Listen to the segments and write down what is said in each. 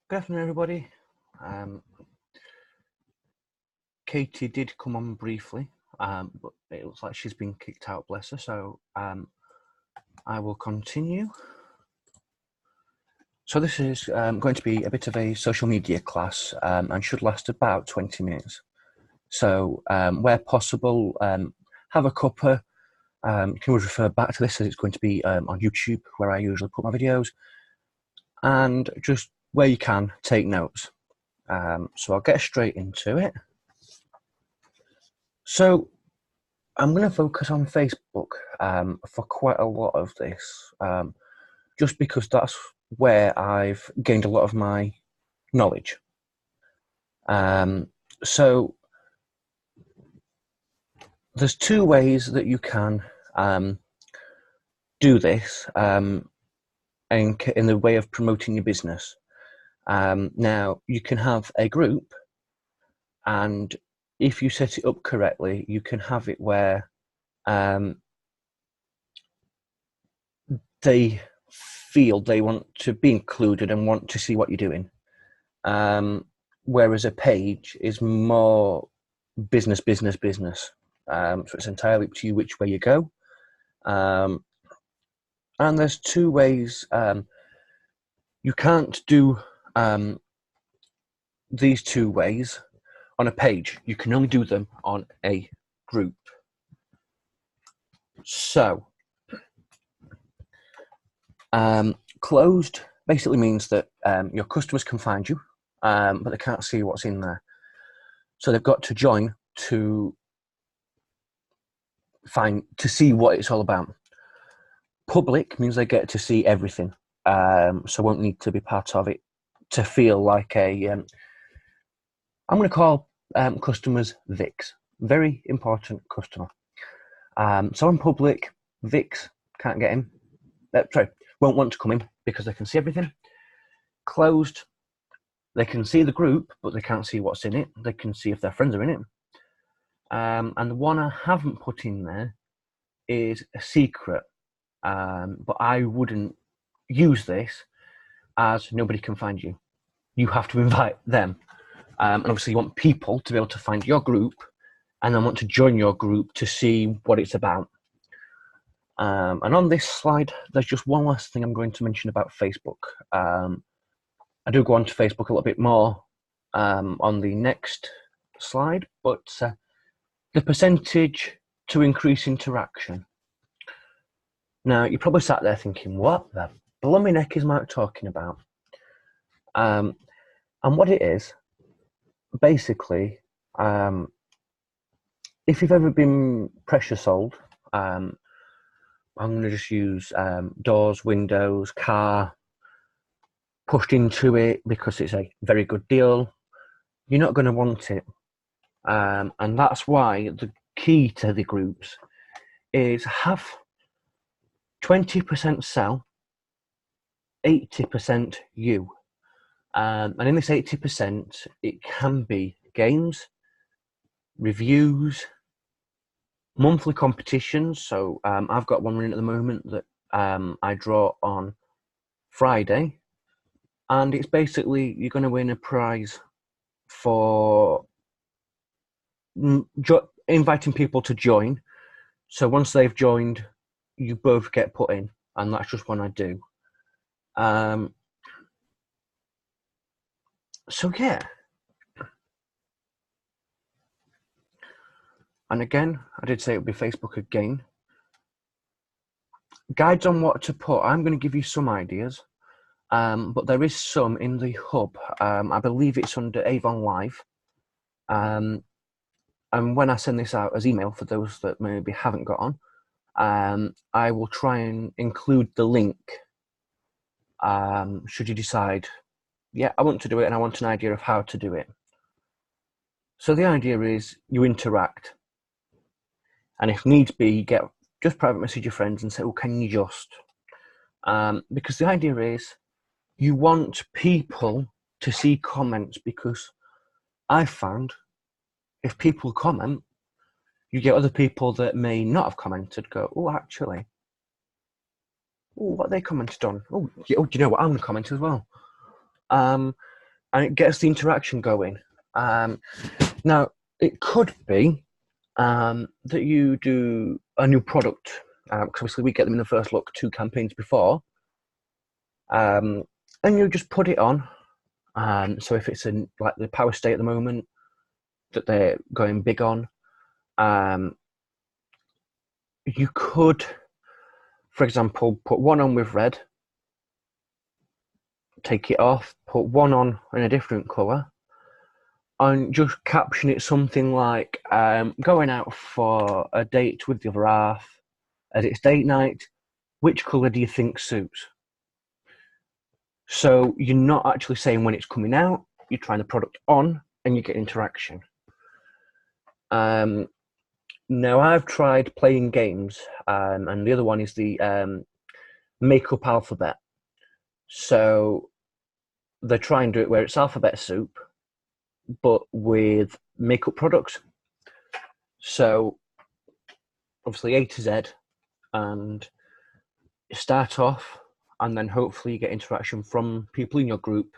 Good afternoon, everybody. Katie did come on briefly, but it looks like she's been kicked out, bless her. So I will continue. So this is going to be a bit of a social media class and should last about 20 minutes. So where possible, have a cuppa. You can always refer back to this as it's going to be on YouTube where I usually put my videos. And just where you can, take notes. So I'll get straight into it. So I'm going to focus on Facebook for quite a lot of this, just because that's where I've gained a lot of my knowledge. So there's two ways that you can do this in the way of promoting your business. Now, you can have a group, and if you set it up correctly, you can have it where they feel they want to be included and want to see what you're doing. Whereas a page is more business. So it's entirely up to you which way you go. And there's two ways. You can't do these two ways on a page. You can only do them on a group. So closed basically means that your customers can find you, but they can't see what's in there. So they've got to join to see what it's all about. Public means they get to see everything, so won't need to be part of it to feel like a. I'm going to call customers VICs, very important customer. So in public, VICs can't get in. Won't want to come in because they can see everything. Closed, they can see the group, but they can't see what's in it. They can see if their friends are in it. And the one I haven't put in there is a secret, but I wouldn't use this as nobody can find you. You have to invite them. And obviously you want people to be able to find your group and then want to join your group to see what it's about. And on this slide, there's just one last thing I'm going to mention about Facebook. I do go on to Facebook a little bit more on the next slide, but the percentage to increase interaction. Now, you're probably sat there thinking, what the blooming heck is Mark talking about? And what it is, basically, if you've ever been pressure sold, I'm going to just use doors, windows, car, pushed into it because it's a very good deal, you're not going to want it. And that's why the key to the groups is have 20% sell, 80% you. And in this 80%, it can be games, reviews, monthly competitions. So I've got one running at the moment that I draw on Friday. And it's basically you're going to win a prize for inviting people to join. So once they've joined, you both get put in. And that's just one I do. So yeah. And again, I did say it would be Facebook again. Guides on what to put. I'm going to give you some ideas, but there is some in the hub. I believe it's under Avon Live. And when I send this out as email for those that maybe haven't got on, I will try and include the link. Should you decide, yeah, I want to do it and I want an idea of how to do it. So the idea is you interact. And if needs be, just private message your friends and say, oh, can you just? Because the idea is you want people to see comments, because I found if people comment, you get other people that may not have commented go, oh, actually, oh, what they commented on? Oh, do you know what? I'm going to comment as well. and it gets the interaction going. Now, it could be that you do a new product, because obviously we get them in the first look 2 campaigns before, and you just put it on. So if it's in like the Power Stay at the moment that they're going big on, you could, for example, put one on with red, take it off, put one on in a different colour, and just caption it something like going out for a date with the other half, as it's date night, which colour do you think suits? So you're not actually saying when it's coming out, you're trying the product on and you get interaction. Now I've tried playing games, and the other one is the makeup alphabet. So they try and do it where it's alphabet soup, but with makeup products. So obviously A to Z, and you start off, and then hopefully you get interaction from people in your group,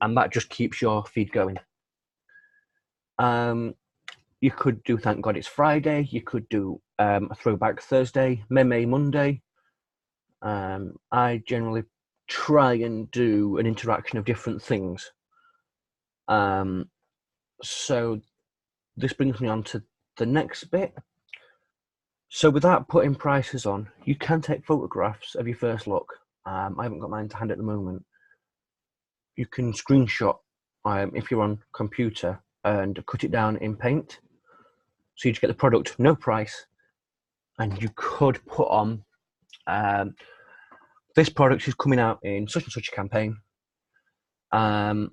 and that just keeps your feed going. You could do Thank God It's Friday. You could do a Throwback Thursday, Meme Monday. I generally try and do an interaction of different things. So this brings me on to the next bit. So without putting prices on, you can take photographs of your first look. I haven't got mine to hand at the moment. You can screenshot if you're on computer and cut it down in Paint. So you just get the product, no price, and you could put on this product is coming out in such and such a campaign, and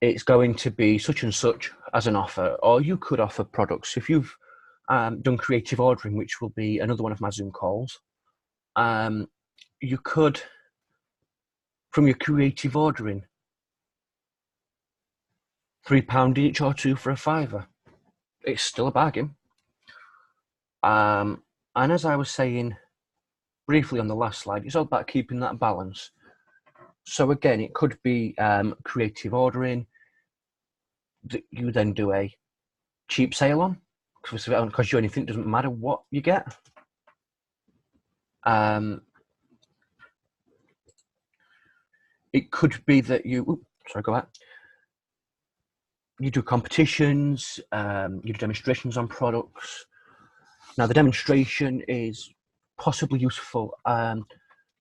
it's going to be such and such as an offer. Or you could offer products. If you've done creative ordering, which will be another one of my Zoom calls, you could, from your creative ordering, £3 each or 2 for a £5. It's still a bargain. And as I was saying briefly on the last slide, it's all about keeping that balance. So again, it could be creative ordering that you then do a cheap sale on, because if it doesn't cost you anything, it doesn't matter what you get. It could be that you do competitions, you do demonstrations on products. Now the demonstration is possibly useful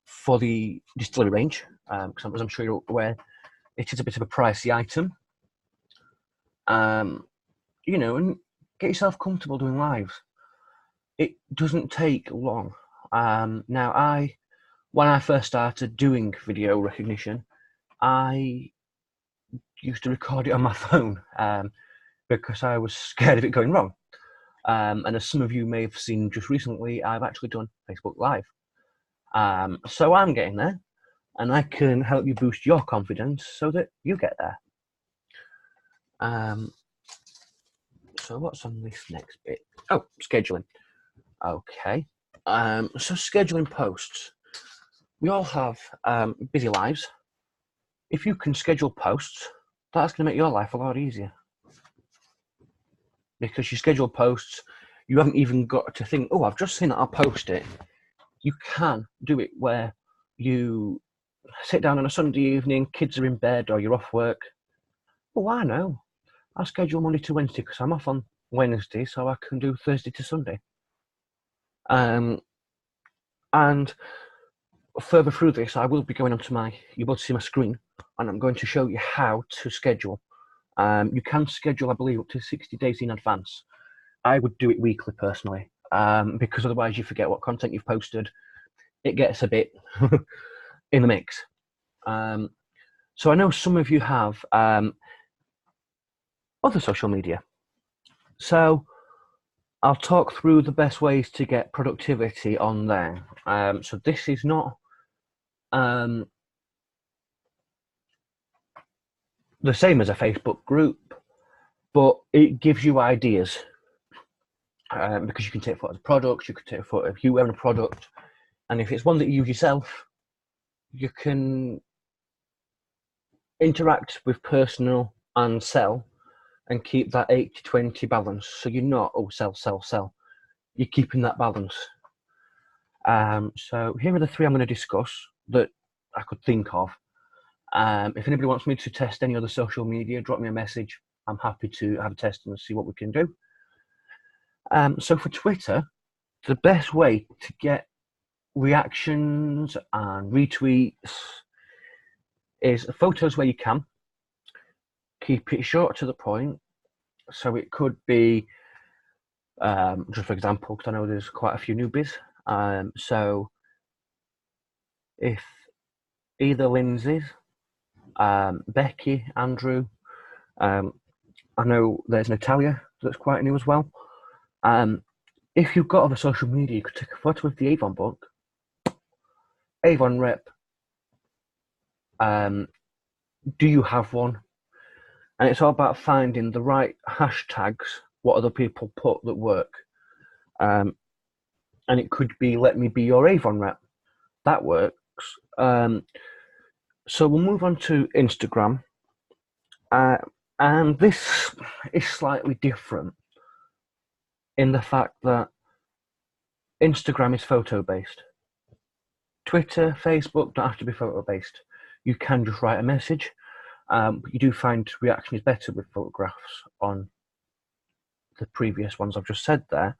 for the distillery range, because as I'm sure you're aware, it is a bit of a pricey item. You know, and get yourself comfortable doing lives. It doesn't take long. Now, when I first started doing video recognition, I used to record it on my phone because I was scared of it going wrong. And as some of you may have seen just recently, I've actually done Facebook Live. So I'm getting there, and I can help you boost your confidence so that you get there. So what's on this next bit? Oh, scheduling. Okay. So scheduling posts. We all have busy lives. If you can schedule posts, that's going to make your life a lot easier. Because you schedule posts, you haven't even got to think, oh, I've just seen that, I'll post it. You can do it where you sit down on a Sunday evening, kids are in bed or you're off work. Oh, I know. I'll schedule Monday to Wednesday because I'm off on Wednesday, so I can do Thursday to Sunday. And further through this, I will be going onto you will see my screen, and I'm going to show you how to schedule. You can schedule, I believe, up to 60 days in advance. I would do it weekly personally, because otherwise you forget what content you've posted. It gets a bit in the mix. So I know some of you have other social media. So I'll talk through the best ways to get productivity on there. So this is not the same as a Facebook group, but it gives you ideas, because you can take photos of products, you can take a photo of you wearing a product, and if it's one that you use yourself, you can interact with personal and sell and keep that 80-20 balance. So you're not, oh, sell, sell, sell. You're keeping that balance. So here are the three I'm going to discuss that I could think of. If anybody wants me to test any other social media, drop me a message. I'm happy to have a test and see what we can do. So for Twitter, the best way to get reactions and retweets is photos where you can. Keep it short to the point. So it could be, just for example, because I know there's quite a few newbies. So if either Lindsay's, Becky, Andrew, I know there's Natalia that's quite new as well. If you've got other social media, you could take a photo of the Avon book, Avon rep. Do you have one? And it's all about finding the right hashtags, what other people put that work. And it could be, let me be your Avon rep. That works. So we'll move on to Instagram. And this is slightly different in the fact that Instagram is photo-based. Twitter, Facebook don't have to be photo-based. You can just write a message. But you do find reaction is better with photographs on the previous ones I've just said there.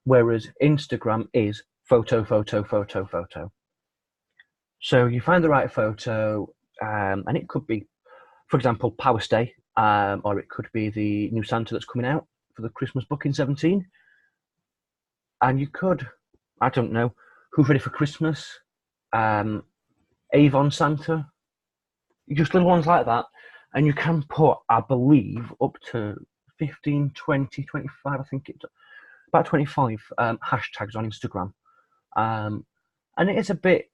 Whereas Instagram is photo, photo, photo, photo. So you find the right photo, and it could be, for example, Powers Day, or it could be the new Santa that's coming out for the Christmas book in 17. And you could, I don't know, Who's Ready for Christmas, Avon Santa, just little ones like that. And you can put, I believe, up to 15, 20, 25, I think it's about 25 hashtags on Instagram. And it is a bit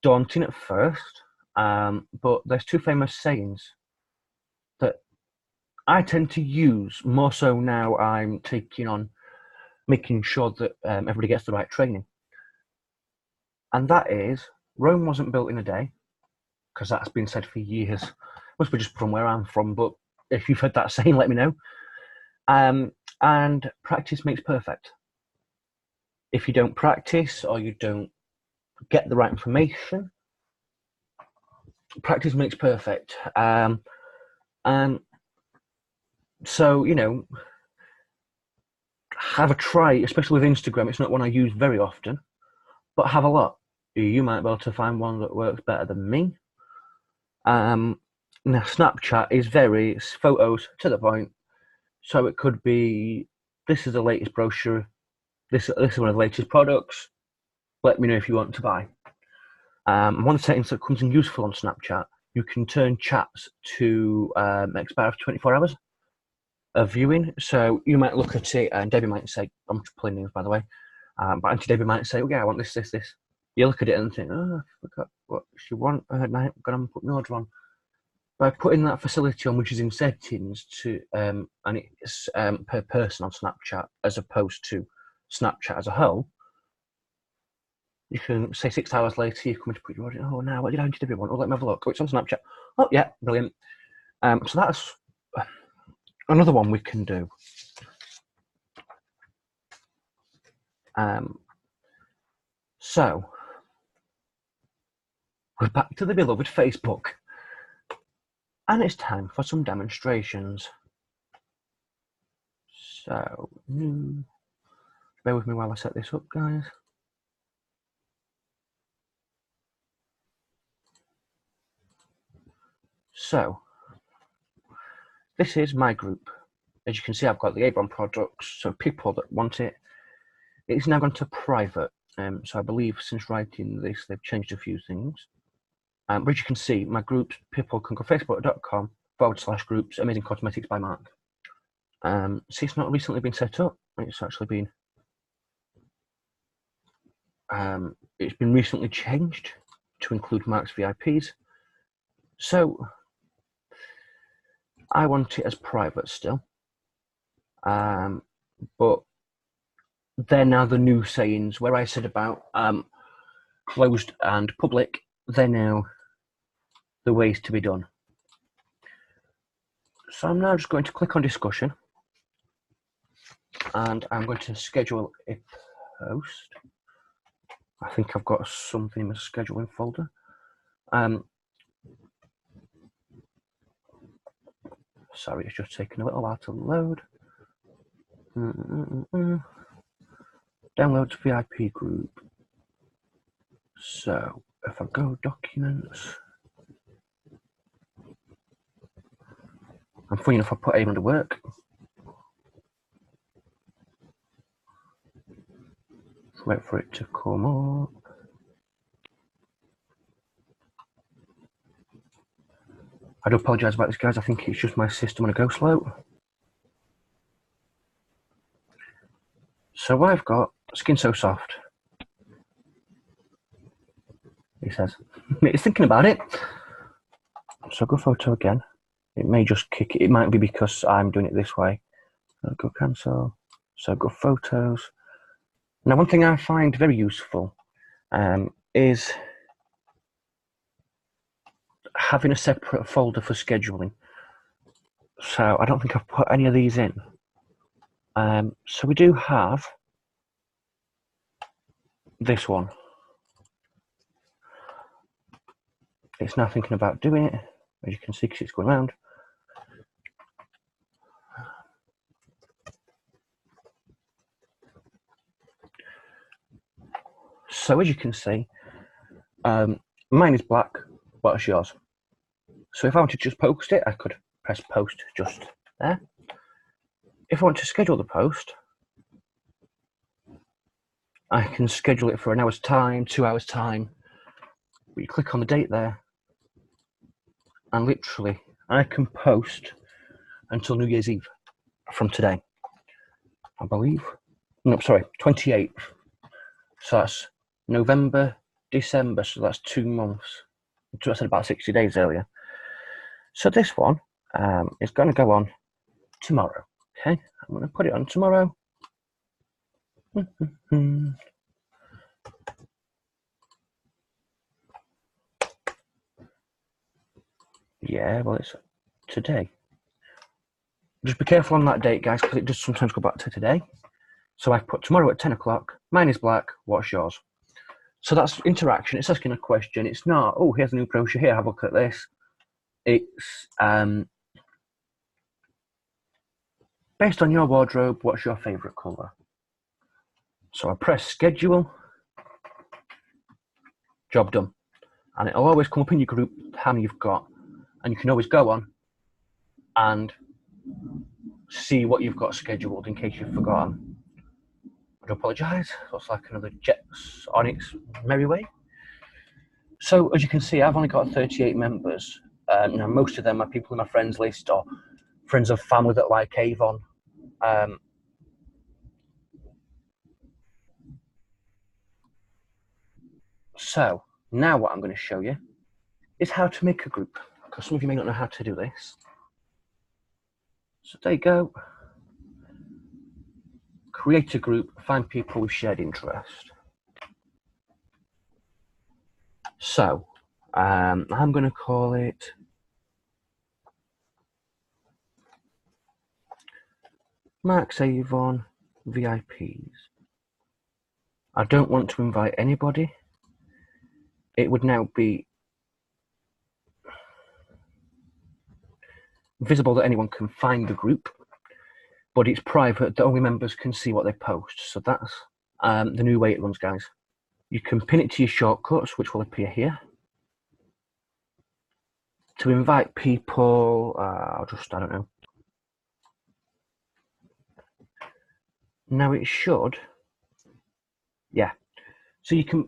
daunting at first, but there's two famous sayings that I tend to use more so now I'm taking on making sure that everybody gets the right training. And that is, Rome wasn't built in a day, because that's been said for years. Must be just from where I'm from, but if you've heard that saying, let me know. And practice makes perfect. If you don't practice or you don't get the right information, practice makes perfect. And so, you know, have a try, especially with Instagram. It's not one I use very often, but have a look. You might be able to find one that works better than me. Now, Snapchat is very photos to the point. So it could be, this is the latest brochure. This is one of the latest products. Let me know if you want to buy. One of the settings that comes in useful on Snapchat, you can turn chats to expire after 24 hours of viewing. So you might look at it, and Debbie might say, I'm playing names by the way, but Auntie Debbie might say, oh yeah, I want this, this, this. You look at it and think, oh, I forgot what she wants. I haven't got to put my order on. By putting that facility on, which is in settings, to and it's per person on Snapchat as opposed to Snapchat as a whole, you can say 6 hours later, you come in to put your order. Oh, now what did Auntie Debbie want? Oh, let me have a look. Oh, it's on Snapchat. Oh, yeah, brilliant. So that's another one we can do. So we're back to the beloved Facebook. And it's time for some demonstrations. So, bear with me while I set this up, guys. So, this is my group. As you can see, I've got the Avon products, so people that want it. It's now gone to private. So I believe since writing this, they've changed a few things. But as you can see, my groups, people can go facebook.com/groups, Amazing Cosmetics by Mark. See, it's not recently been set up. It's actually been, it's been recently changed to include Mark's VIPs. So I want it as private still. But they're now the new sayings where I said about closed and public. they know the ways to be done. So I'm now just going to click on discussion, and I'm going to schedule a post. I think I've got something in my scheduling folder. Sorry, it's just taking a little while to load. Downloads VIP group. So if I go documents, I'm funny enough, I put aim under work. Wait for it to come up. I do apologise about this, guys. I think it's just my system on a go slow. So I've got Skin So Soft. He says, it's thinking about it. So go photo again. It may just kick it. It might be because I'm doing it this way. I'll go cancel. So go photos. Now, one thing I find very useful is having a separate folder for scheduling. So I don't think I've put any of these in. So we do have this one. It's now thinking about doing it, as you can see, because it's going around. So as you can see, mine is black. What's yours? So if I want to just post it, I could press post just there. If I want to schedule the post, I can schedule it for an hour's time, 2 hours time. You click on the date there, and literally I can post until New Year's Eve from today, I believe. No, sorry, 28th. So that's November, December, so that's 2 months. I said about 60 days earlier. So this one is going to go on tomorrow. Okay, I'm going to put it on tomorrow. Yeah, well, it's today. Just be careful on that date, guys, because it does sometimes go back to today. So I put tomorrow at 10 o'clock. Mine is black. What's yours? So that's interaction. It's asking a question. It's not, oh, here's a new brochure. Here, have a look at this. It's based on your wardrobe, what's your favourite colour? So I press schedule. Job done. And it'll always come up in your group how many you've got. And you can always go on and see what you've got scheduled in case you've forgotten. I do apologise. Looks like another jet's on its merry way. So as you can see, I've only got 38 members. Now most of them are people in my friends list or friends of family that like Avon. So now what I'm going to show you is how to make a group, because some of you may not know how to do this. So there you go. Create a group, find people with shared interest. So I'm going to call it Mark's Avon VIPs. I don't want to invite anybody. It would now be visible that anyone can find the group, but it's private, that only members can see what they post. So that's the new way it runs, guys. You can pin it to your shortcuts, which will appear here. To invite people, I don't know. Now it should, yeah. So you can,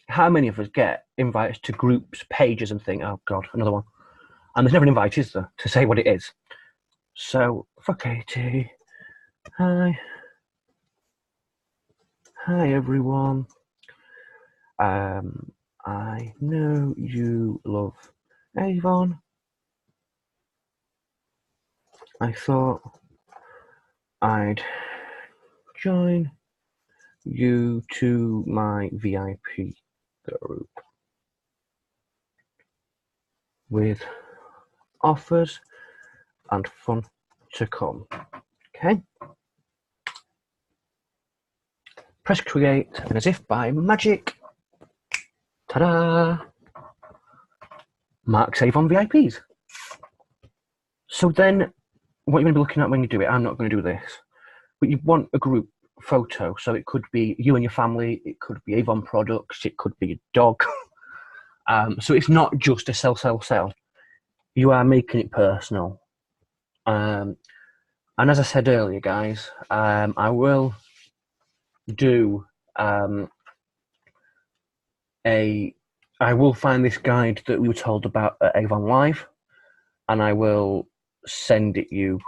how many of us get invites to groups, pages and think, oh God, another one. And there's never an invite, is there, to say what it is. So for Katie, hi everyone. I know you love Avon. I thought I'd join you to my VIP group. with offers and fun to come. Okay. Press create, and as if by magic, ta-da! Mark save on VIPs. So then, what you're going to be looking at when you do it, I'm not going to do this, but you want a group photo. So it could be you and your family, it could be Avon products, it could be a dog. So it's not just a sell. You are making it personal. And as I said earlier, guys, I will do I will find this guide that we were told about at Avon Live, and I will send it you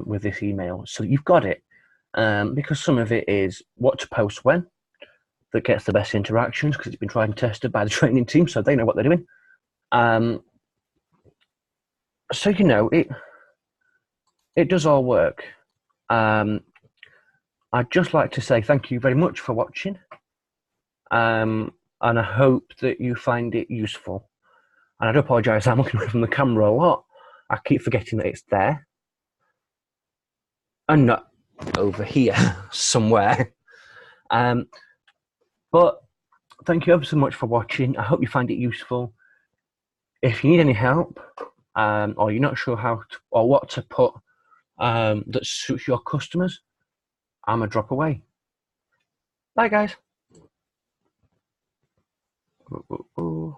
with this email so that you've got it. Because some of it is what to post when that gets the best interactions, because it's been tried and tested by the training team, so they know what they're doing. So it does all work. I'd just like to say thank you very much for watching, and I hope that you find it useful. And I do apologise, I'm looking away from the camera a lot. I keep forgetting that it's there and not over here somewhere. But thank you ever so much for watching. I hope you find it useful. If you need any help, or you're not sure how to, or what to put that suits your customers, I'm a drop away. Bye, guys. Ooh.